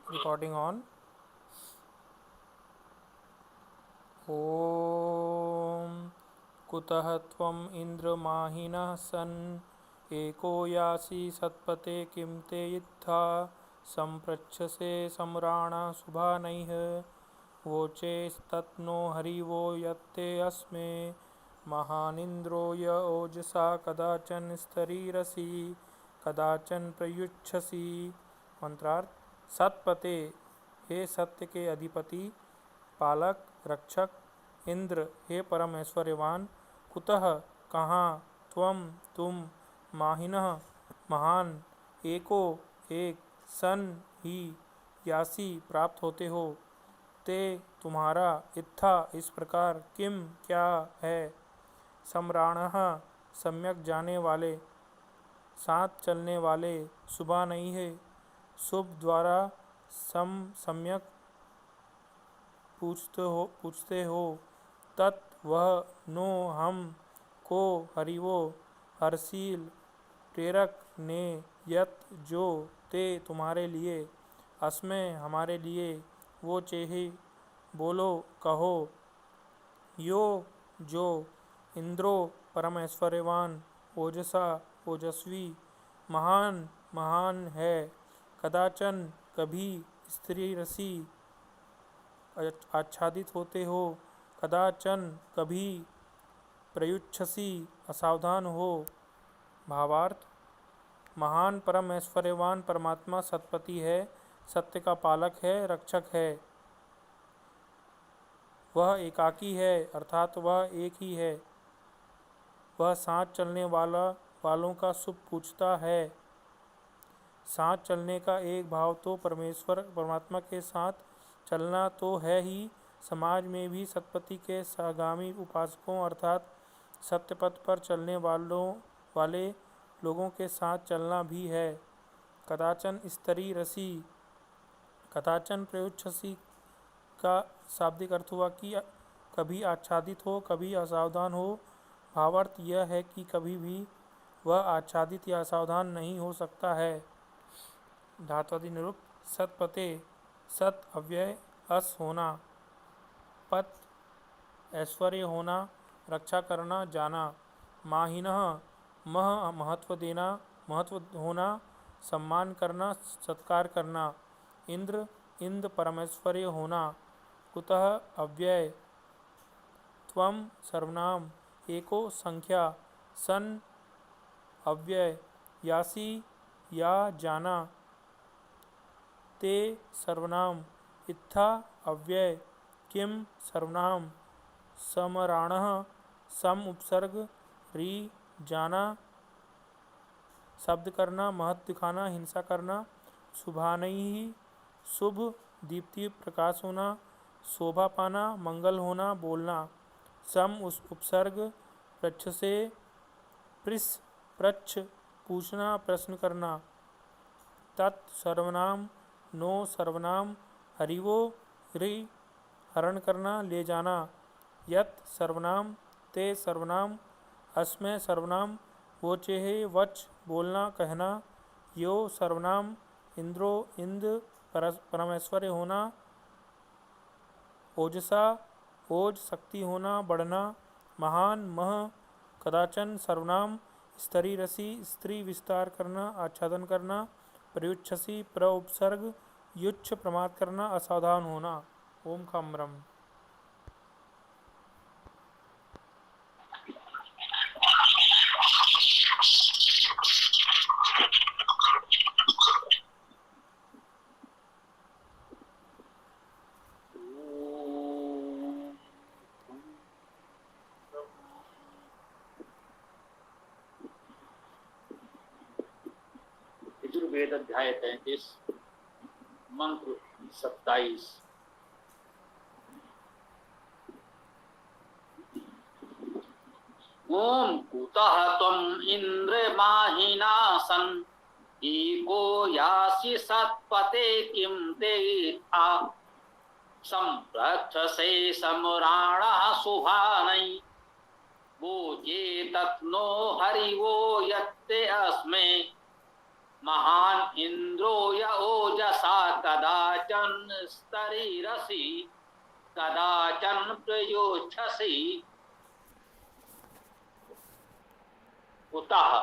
Recording on. ॐ कुतः त्वम् इन्द्रमाहिनः सन् एको यासि सत्पते किं ते इत्था सम्पृच्छसे सम्राणा शुभानैः वोचेस्तत्नो हरिवो यत्ते अस्मे महानिन्द्रो य ओजसा कदाचन स्तरीरसि कदाचन प्रयुच्छसि। मंत्रार्थ। सत्पते, हे सत्य के अधिपति, पालक, रक्षक, इंद्र, हे परम ऐश्वर्यवान, कुतः, कहाँ, त्वम, तुम, माहिनः, महान, एको, एक, सन, ही, यासी, प्राप्त होते हो, ते, तुम्हारा, इत्था, इस प्रकार, किम, क्या है, सम्राणः, सम्यक जाने वाले, साथ चलने वाले, शुभा नहीं है, शुभ द्वारा, सम्यक पूछते हो, तत् वह, नो हम, को, हरिवो, हर्षील, प्रेरक ने, यत जो, ते तुम्हारे लिए, अस्में हमारे लिए, वो चेहि बोलो कहो, यो जो, इंद्रो परम ऐश्वर्यवान, ओजसा ओजस्वी, महान महान है, कदाचन कभी, स्त्री रसी आच्छादित होते हो, कदाचन कभी, प्रयुच्छसी असावधान हो। भावार्थ। महान परम ऐश्वर्यवान परमात्मा सतपति है, सत्य का पालक है, रक्षक है। वह एकाकी है, अर्थात वह एक ही है। वह साथ चलने वालों का शुभ पूछता है। साथ चलने का एक भाव तो परमात्मा के साथ चलना तो है ही, समाज में भी सतपति के सहगामी उपासकों अर्थात सत्य पथ पर चलने वाले लोगों के साथ चलना भी है। कदाचन स्तरी रसी, कदाचन प्रयुच्छसी का शाब्दिक अर्थ हुआ कि कभी आच्छादित हो, कभी असावधान हो। भावार्थ यह है कि कभी भी वह आच्छादित या असावधान नहीं हो सकता है। धात्वादि निरुक्त। सतपते, सत अव्यय, अस होना, पत ऐश्वर्य होना, रक्षा करना, जाना, माहिनः मह महत्व देना, महत्व होना, सम्मान करना, सत्कार करना, इंद्र इंद्र परमेश्वर्य होना, कुतः अव्यय, त्वम सर्वनाम, एको संख्या, सन अव्यय, यासी या जाना, ते सर्वनाम, इत्था अव्यय, किम सर्वनाम, समराणः सम उपसर्ग, री जाना, शब्द करना, महत्व दिखाना, हिंसा करना, शुभानैः शुभ, दीप्ति प्रकाश होना, शोभा पाना, मंगल होना, बोलना, सम उपसर्ग, पृच्छ से, पृच्छ पूछना, प्रश्न करना, तत् सर्वनाम, नो सर्वनाम, हरिवो, रि हरण करना, ले जाना, यत सर्वनाम, ते सर्वनाम, अस्मै सर्वनाम, वोचेह वच बोलना, कहना, यो सर्वनाम, इंद्रो इंद्र परमेश्वर्य होना, ओजसा ओज शक्ति होना, बढ़ना, महान मह, कदाचन सर्वनाम, स्तरी रसी स्त्री विस्तार करना, आच्छादन करना, प्रयुच्छसी प्र उपसर्ग, युच्छ प्रमाद करना, असावधान होना। ओम खम्रम। यजुर्वेद अध्याय 33 मंत्र 27। ओम कुतः त्वम् इंद्रमाहिना सन् एको यासि सत्पते किं ते इत्था सम्पृच्छसे सम्राणः शुभानै वो ये तत्नो हरिवो यत्ते अस्मे महान इंद्रो य ओजसा कदाचन स्तरीरसि कदाचन प्रयोच्छसि कुतः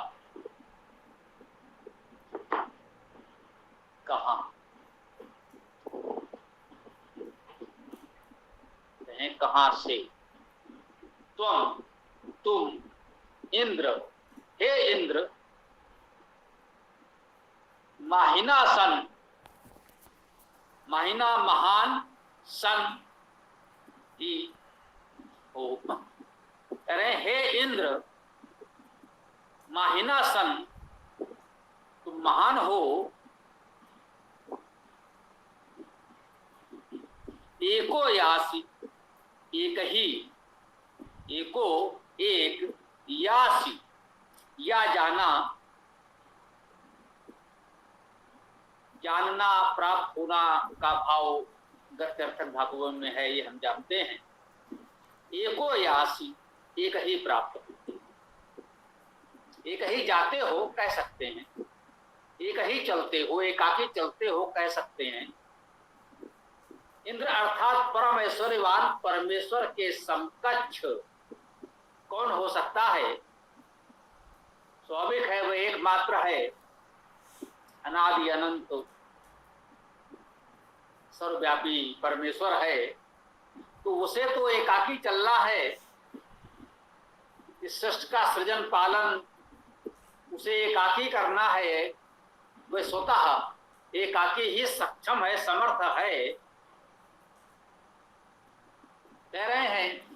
कहाँ कहाँ से तुम इंद्र हे इंद्र माहिना सन माहिना महान सन ही हो कह रहे हे इंद्र माहिना सन तुम महान हो एको यासी एक ही एको एक यासी या जाना जानना प्राप्त होना का भाव गत्यर्थक धातुओं में है, ये हम जानते हैं। एको यासी एक ही प्राप्त होते, एक ही जाते हो कह सकते हैं, एक ही चलते हो, एकाकी चलते हो कह सकते हैं। इंद्र अर्थात परमेश्वरवान परमेश्वर के समकक्ष कौन हो सकता है? स्वाभाविक है, वह एकमात्र है, अनादि अनंत सर्वव्यापी परमेश्वर है, तो उसे तो एकाकी चलना है। इस सृष्टि का सृजन पालन उसे एकाकी करना है, वह स्वतः एकाकी ही सक्षम है, समर्थ है। कह रहे हैं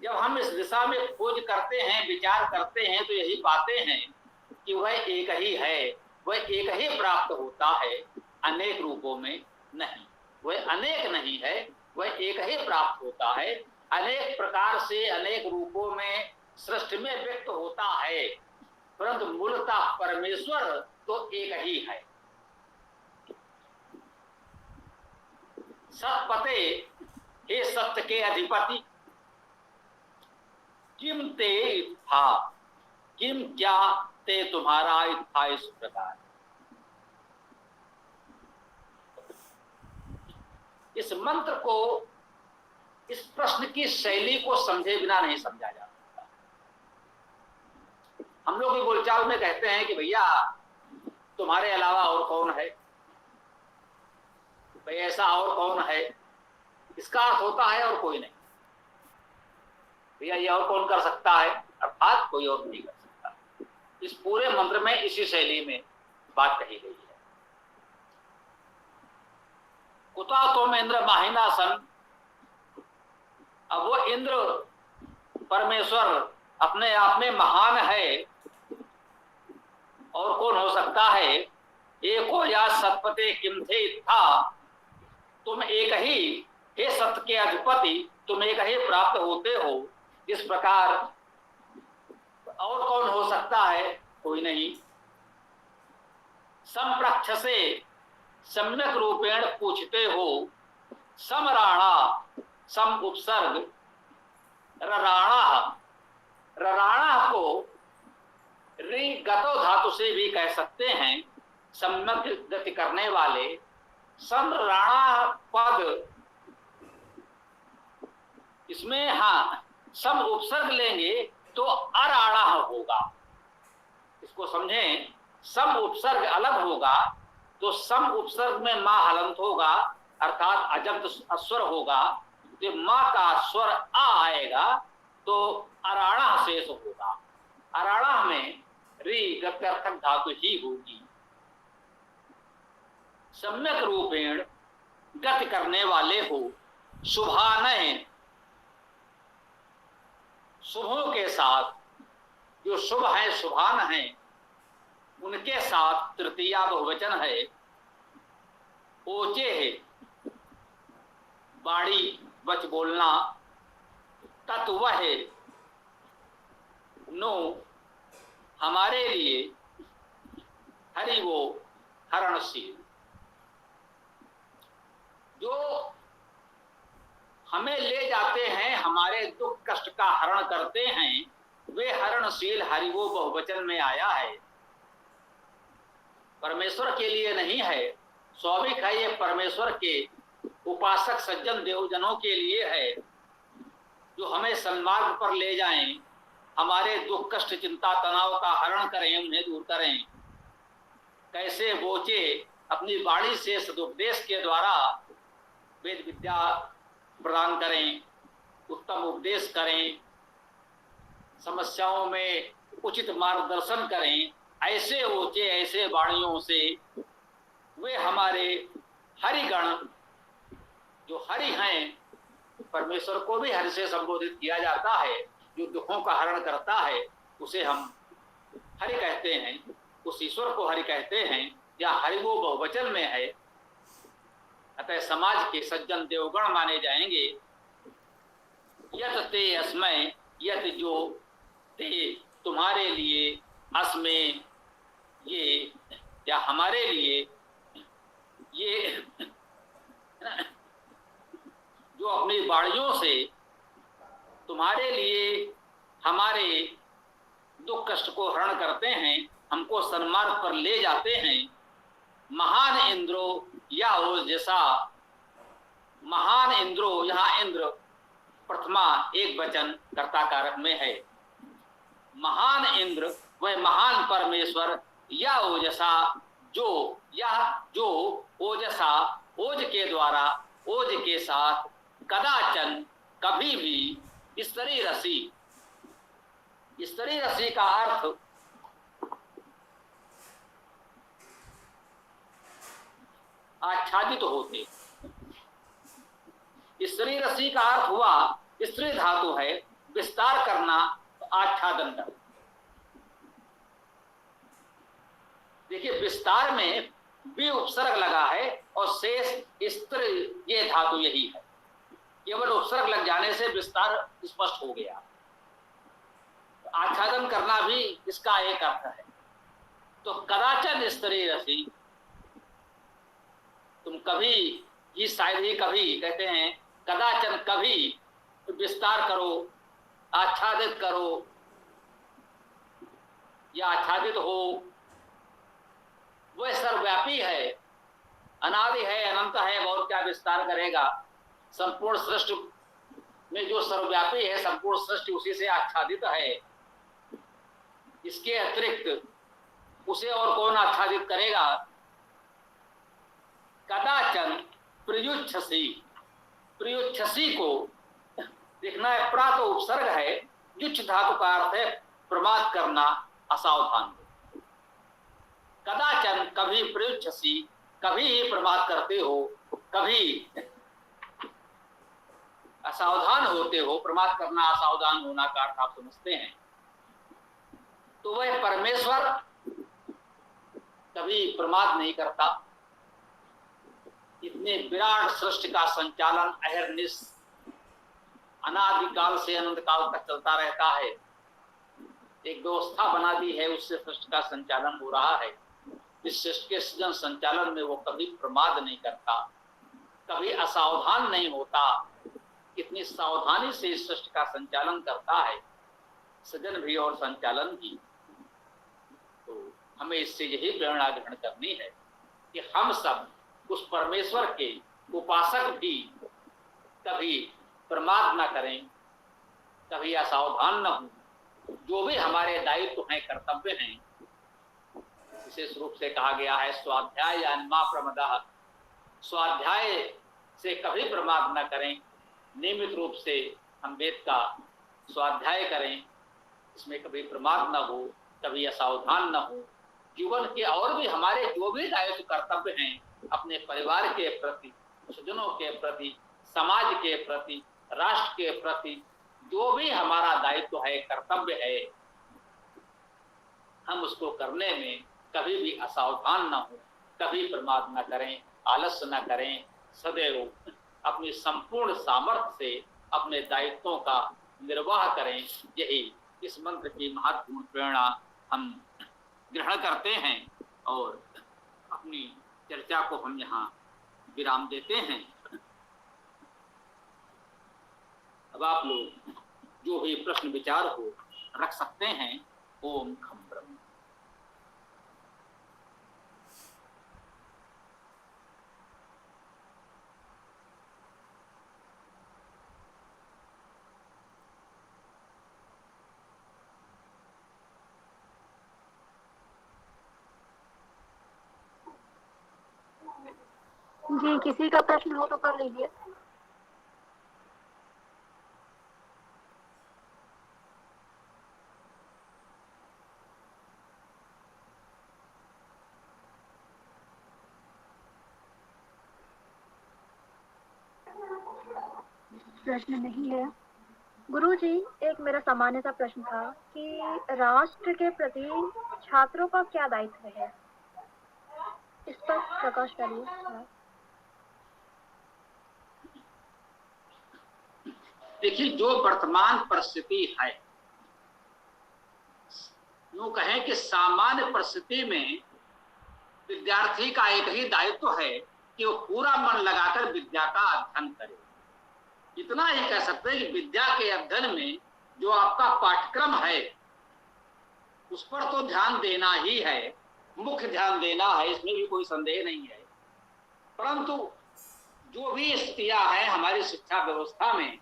जब हम इस दिशा में खोज करते हैं, विचार करते हैं, तो यही पाते हैं कि वह एक ही है, वह एक ही प्राप्त होता है, अनेक रूपों में नहीं। वह अनेक नहीं है, वह एक ही प्राप्त होता है, अनेक प्रकार से अनेक रूपों में सृष्टि में व्यक्त होता है, परंतु मूलतः परमेश्वर तो एक ही है। सत्पते हे सत्य के अधिपति, किम ते इत्था, किम क्या ते तुम्हारा इत्था, इस प्रकार। इस मंत्र को, इस प्रश्न की शैली को समझे बिना नहीं समझा जा सकता। हम लोग बोलचाल में कहते हैं कि भैया तुम्हारे अलावा और कौन है, भाई ऐसा और कौन है, इसका अर्थ होता है और कोई नहीं। भैया ये और कौन कर सकता है, अर्थात कोई और नहीं कर सकता। इस पूरे मंत्र में इसी शैली में बात कही गई है। कुता तुम इंद्र माहिना सन, अब वो इंद्र परमेश्वर अपने आप में महान है, और कौन हो सकता है? एको या सत्पते किम थे इत्था, तुम एक ही, हे सत्य के अधिपति तुम एक ही प्राप्त होते हो, इस प्रकार और कौन हो सकता है? कोई नहीं। संप्रक्ष से सम्यक रूपेण पूछते हो, समराणा सम उपसर्ग रराणा, रराणा को रि गतो धातु से भी कह सकते हैं, सम्यक गति करने वाले। समराणा पद, इसमें हाँ सम उपसर्ग लेंगे तो अराणा होगा, इसको समझें। सम उपसर्ग अलग होगा तो सम उपसर्ग में मां हलंत होगा, अर्थात अजंत अस्वर होगा, तो मां का स्वर आ आएगा तो अराणा शेष होगा। अराणा में रि गत्यर्थक धातु ही होगी। सम्यक रूपेण गति करने वाले हो, शुभानय शुभों के साथ, जो शुभ है शुभान है उनके साथ तृतीया बहुवचन है। ओचे है बाड़ी वच बोलना, तत्व है नो हमारे लिए, हरि वो हरणशील, जो हमें ले जाते हैं, हमारे दुख कष्ट का हरण करते हैं, वे हरणशील हरि वो बहुवचन में आया है। परमेश्वर के लिए नहीं है, स्वाभाविक है ये परमेश्वर के उपासक सज्जन देवजनों के लिए है, जो हमें सन्मार्ग पर ले जाएं, हमारे दुख कष्ट चिंता तनाव का हरण करें, उन्हें दूर करें। कैसे बोचे अपनी वाणी से सदुपदेश के द्वारा वेद विद्या प्रदान करें, उत्तम उपदेश करें, समस्याओं में उचित मार्गदर्शन करें। ऐसे ऊंचे ऐसे वाणियों से वे हमारे हरिगण, जो हरि हैं, परमेश्वर को भी हरि से संबोधित किया जाता है, जो दुखों का हरण करता है उसे हम हरि कहते हैं, उस ईश्वर को हरि कहते हैं, या हरि वो बहुवचन में है। अतः समाज के सज्जन देवगण माने जाएंगे। यत ते अस्मय, यत जो ते तुम्हारे लिए, अस्में ये, या हमारे लिए, ये जो अपनी वाणियों से तुम्हारे लिए हमारे दुख कष्ट को हरण करते हैं, हमको सन्मार्ग पर ले जाते हैं। महान इंद्रो या ओजसा, महान इंद्रो, यहाँ इंद्र प्रथमा एक वचन कर्ता कारक में है। महान इंद्र वह महान परमेश्वर, या ओजसा जो, या जो ओजसा ओज के द्वारा, ओज के साथ, कदाचन कभी भी, स्त्री रसी, स्त्री रसी का अर्थ आच्छादित होते। स्त्री रसी का अर्थ हुआ, स्त्री धातु है, विस्तार करना, तो आच्छादन करना। देखिए विस्तार में भी उपसर्ग लगा है और शेष स्त्री, ये धातु यही है। केवल उपसर्ग लग जाने से विस्तार स्पष्ट हो गया। आच्छादन करना भी इसका एक अर्थ है। तो कदाचन स्त्री रसी, तुम कभी, ये शायद ही कभी कहते हैं, कदाचन कभी विस्तार करो, आच्छादित करो, या आच्छादित हो। वह सर्वव्यापी है, अनादि है, अनंत है, बहुत क्या विस्तार करेगा। संपूर्ण सृष्टि में जो सर्वव्यापी है, संपूर्ण सृष्टि उसी से आच्छादित है। इसके अतिरिक्त उसे और कौन आच्छादित करेगा। कदाचन प्रयुच्छसी, प्रयुच्छसी को देखना है, प्रा तो उपसर्ग है, युच्छ धातु का अर्थ है प्रमाद करना, असावधान। कदाचन कभी प्रयुच्छसी, कभी ही प्रमाद करते हो, कभी असावधान होते हो। प्रमाद करना, असावधान होना का अर्थ आप समझते हैं। तो वह परमेश्वर कभी प्रमाद नहीं करता। इतने विराट सृष्टि का संचालन अहर्निश अनादिकाल से अनंत काल तक चलता रहता है। एक व्यवस्था बना दी है, उससे सृष्टि का संचालन हो रहा है। इस सृष्टि के सृजन संचालन में वो कभी प्रमाद नहीं करता, कभी असावधान नहीं होता। कितनी सावधानी से इस सृष्टि का संचालन करता है, सृजन भी और संचालन भी। तो हमें इससे यही प्रेरणा ग्रहण करनी है कि हम सब उस परमेश्वर के उपासक भी कभी प्रमाद न करें, कभी असावधान न हो। जो भी हमारे दायित्व हैं, कर्तव्य हैं, विशेष रूप से कहा गया है स्वाध्याय अन्मा प्रमदः, स्वाध्याय से कभी प्रमाद न करें। नियमित रूप से हम वेद का स्वाध्याय करें, इसमें कभी प्रमाद न हो, कभी असावधान न हो। जीवन के और भी हमारे जो भी दायित्व कर्तव्य हैं, अपने परिवार के प्रति, स्वजनों के प्रति, समाज के प्रति, राष्ट्र के प्रति, जो भी हमारा दायित्व है, कर्तव्य है, हम उसको करने में कभी भी असावधान न हो, कभी प्रमाद न करें, आलस्य न करें। सदैव अपनी संपूर्ण सामर्थ्य से अपने दायित्वों का निर्वाह करें। यही इस मंत्र की महत्वपूर्ण प्रेरणा हम ग्रहण करते हैं और अपनी चर्चा को हम यहाँ विराम देते हैं। अब आप लोग जो भी प्रश्न विचार हो रख सकते हैं। ओम खम ब्रह्म। जी, किसी का प्रश्न हो तो कर लीजिए। प्रश्न नहीं है। गुरुजी, एक मेरा सामान्य सा प्रश्न था कि राष्ट्र के प्रति छात्रों का क्या दायित्व है? इस पर प्रकाश डालिए थोड़ा। देखिए, जो वर्तमान परिस्थिति है, यूं कहें कि सामान्य परिस्थिति में विद्यार्थी का एक ही दायित्व है कि वो पूरा मन लगाकर विद्या का अध्ययन करे। इतना ही कह सकते हैं कि विद्या के अध्ययन में जो आपका पाठ्यक्रम है उस पर तो ध्यान देना ही है, मुख्य ध्यान देना है, इसमें भी कोई संदेह नहीं है। परंतु जो भी स्थितियां हैं हमारी शिक्षा व्यवस्था में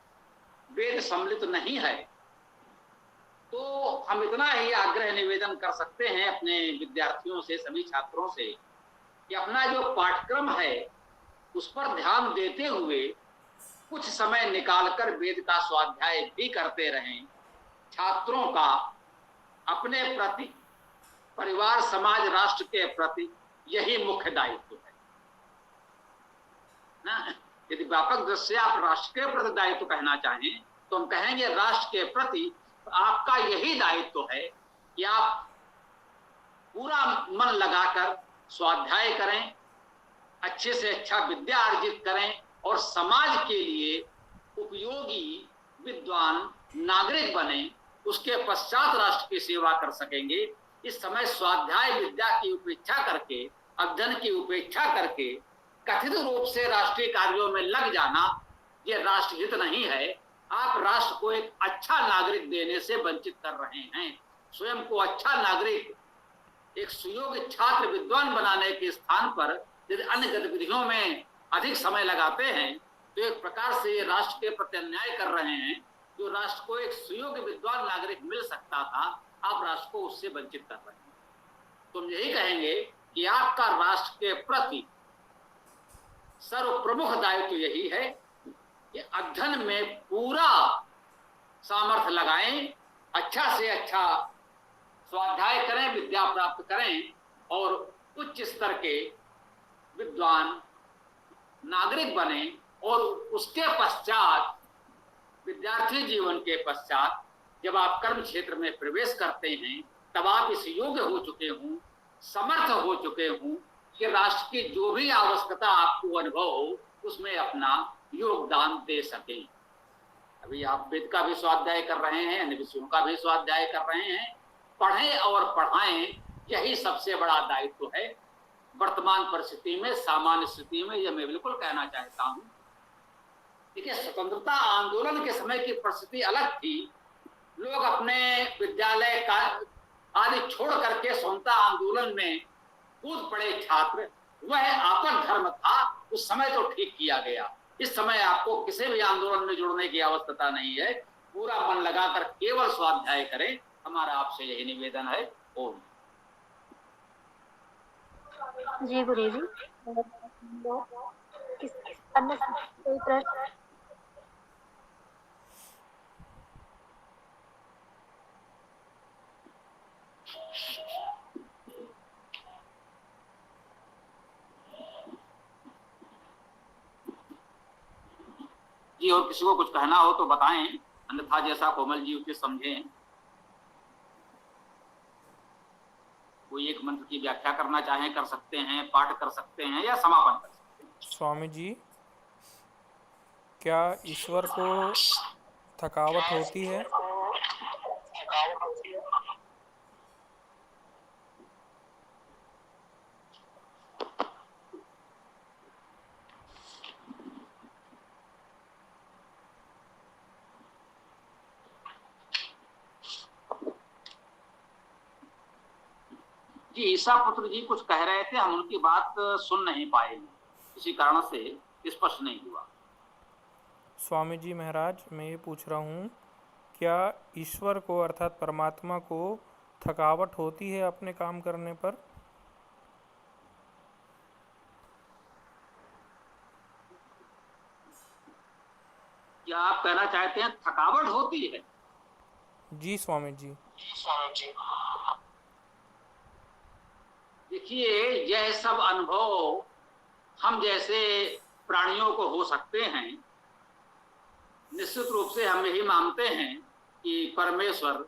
वेद सम्मिलित नहीं है, तो हम इतना ही आग्रह निवेदन कर सकते हैं अपने विद्यार्थियों से, सभी छात्रों से, कि अपना जो पाठ्यक्रम है उस पर ध्यान देते हुए कुछ समय निकालकर वेद का स्वाध्याय भी करते रहें। छात्रों का अपने प्रति, परिवार, समाज, राष्ट्र के प्रति यही मुख्य दायित्व है ना। यदि व्यापक दृष्टि से आप राष्ट्र के प्रति दायित्व कहना चाहें तो हम कहेंगे राष्ट्र के प्रति आपका यही दायित्व है कि आप पूरा मन लगाकर स्वाध्याय करें, अच्छे से अच्छा विद्या अर्जित करें और समाज के लिए उपयोगी विद्वान नागरिक बने। उसके पश्चात राष्ट्र की सेवा कर सकेंगे। इस समय स्वाध्याय विद्या की उपेक्षा करके, अध्ययन की उपेक्षा करके कथित रूप से राष्ट्रीय कार्यों में लग जाना, ये राष्ट्रहित नहीं है। आप राष्ट्र को एक अच्छा नागरिक देने से वंचित कर रहे हैं। स्वयं को अच्छा नागरिक, एक सुयोग्य छात्र, विद्वान बनाने के स्थान पर यदि अन्य गतिविधियों में अधिक समय लगाते हैं तो एक प्रकार से ये राष्ट्र के प्रति अन्याय कर रहे हैं। जो राष्ट्र को एक सुयोग्य विद्वान नागरिक मिल सकता था, आप राष्ट्र को उससे वंचित कर रहे हैं। तो हम यही कहेंगे कि आपका राष्ट्र के प्रति सर्व प्रमुख दायित्व यही है कि अध्ययन में पूरा सामर्थ्य लगाएं, अच्छा से अच्छा स्वाध्याय करें, विद्या प्राप्त करें और उच्च स्तर के विद्वान नागरिक बने। और उसके पश्चात, विद्यार्थी जीवन के पश्चात, जब आप कर्म क्षेत्र में प्रवेश करते हैं तब आप इस योग्य हो चुके हों, समर्थ हो चुके हों कि राष्ट्र की जो भी आवश्यकता आपको अनुभव हो उसमें अपना योगदान दे सकें। अभी आप वेद का भी स्वाध्याय कर रहे हैं, अन्य विषयों का भी स्वाध्याय कर रहे हैं। पढ़ें और पढ़ाएं, यही सबसे बड़ा दायित्व है। वर्तमान परिस्थिति में, सामान्य स्थिति में, यह मैं बिल्कुल कहना चाहता हूं। देखिए, स्वतंत्रता आंदोलन के समय की परिस्थिति अलग थी। लोग अपने विद्यालय का आदि छोड़ करके स्वतंत्रता आंदोलन में कूद पड़े छात्र। वह आपन धर्म था, उस समय तो ठीक किया गया। इस समय आपको किसी भी आंदोलन में जुड़ने की आवश्यकता नहीं है। पूरा मन लगाकर केवल स्वाध्याय करें, हमारा आपसे यही निवेदन है। ओम। जी गुरुजी, किस अन्य कोई प्रश्न? जी, और किसी को कुछ कहना हो तो बताएं, अन्यथा जैसा कोमल जी उचित समझें। कोई एक मंत्र की व्याख्या करना चाहें कर सकते हैं, पाठ कर सकते हैं या समापन कर सकते हैं। स्वामी जी, क्या ईश्वर को थकावट होती है? जी, ईसा पुत्र जी कुछ कह रहे थे, हम उनकी बात सुन नहीं पाए, इसी कारण से स्पष्ट नहीं हुआ। स्वामी जी महाराज, मैं ये पूछ रहा हूँ, क्या ईश्वर को अर्थात परमात्मा को थकावट होती है अपने काम करने पर? क्या आप कहना चाहते हैं थकावट होती है? जी स्वामी जी। देखिए, यह सब अनुभव हम जैसे प्राणियों को हो सकते हैं। निश्चित रूप से हम यही मानते हैं कि परमेश्वर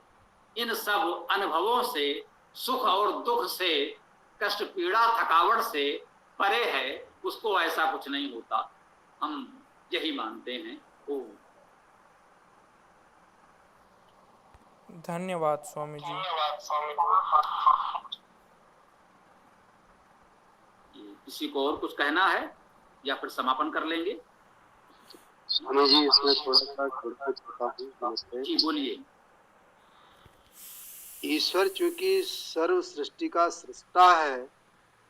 इन सब अनुभवों से, सुख और दुख से, कष्ट पीड़ा थकावट से परे है। उसको ऐसा कुछ नहीं होता, हम यही मानते हैं। ओ धन्यवाद स्वामी जी। किसी को और कुछ कहना है या फिर समापन कर लेंगे? स्वामी जी, इसमें थोड़ा सा जोड़ना चाहता हूँ। नमस्ते जी बोलिए। ईश्वर चूंकि सर्व सृष्टि का सृष्टा है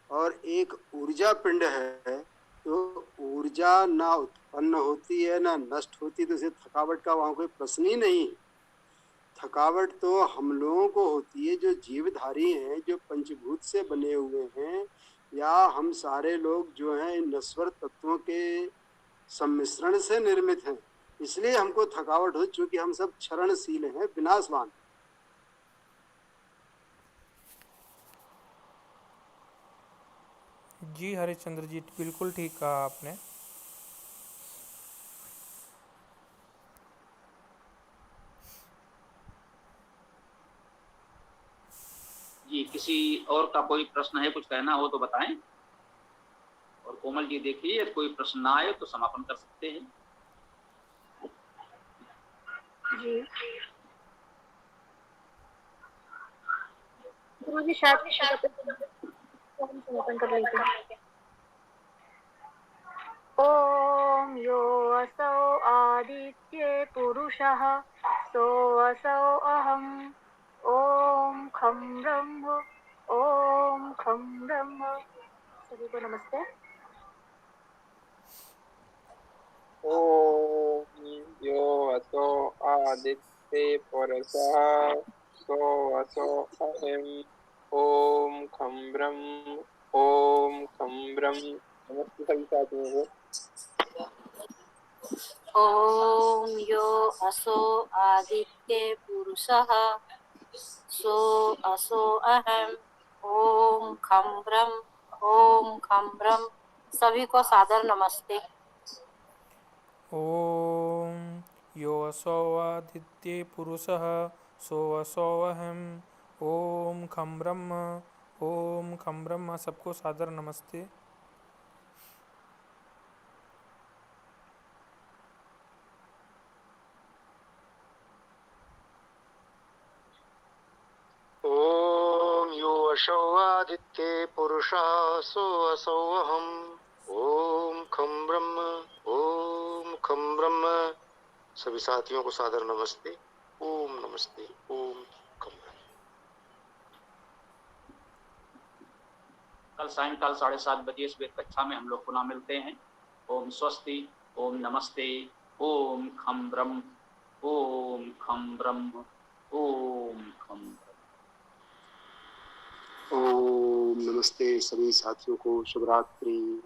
और एक ऊर्जा पिंड है, तो ऊर्जा ना उत्पन्न होती है ना नष्ट होती, तो इसे थकावट का वहां कोई प्रश्न ही नहीं। थकावट तो हम लोगों को होती है जो जीवधारी हैं, जो पंचभूत से बने हुए हैं, या हम सारे लोग जो हैं इन नश्वर तत्वों के सम्मिश्रण से निर्मित हैं। इसलिए हमको थकावट हो, चूंकि हम सब क्षरणशील हैं, विनाशवान। जी हरिश्चंद्र जी, बिल्कुल ठीक कहा आपने। जी, किसी और का कोई प्रश्न है, कुछ कहना हो तो बताएं। और कोमल जी देखिए, यदि कोई प्रश्न ना आए तो समापन कर सकते हैं। जी गुरु जी, शायद किसी का तो हम समापन कर लेते हैं। ॐ यो असौ आदित्ये पुरुषः सोऽसौ अहम् ॐ खं ब्रह्म ॐ खं ब्रह्म। सभी को नमस्ते। ॐ यो असो आदित्ये पुरुषः सोऽसो अहम् ॐ खं ब्रह्म ॐ खं ब्रह्म। नमस्ते सभी साथियों को। ॐ यो असो आदित्ये पुरुषः सो असो अहम् ॐ खं ब्रह्म। सभी को सादर नमस्ते। ओम यो असौ आदित्ये पुरुषः सोऽसौ अहम् ओम खं ब्रह्म। सबको सादर नमस्ते। ॐ यो असौ आदित्ये पुरुषः सोऽसौ अहम् ॐ खं ब्रह्म। सभी साथियों को सादर नमस्ते। ओम नमस्ते। ओम खं ब्रह्म। कल सायंकाल 7:30 श्वेत कक्षा में हम लोग पुनः मिलते हैं। ओम स्वस्ति, ओम नमस्ते, ओम खं ब्रह्म, ओम खं ब्रह्म, ओम खं ब्रह्म। ओम नमस्ते सभी साथियों को। शुभ रात्रि।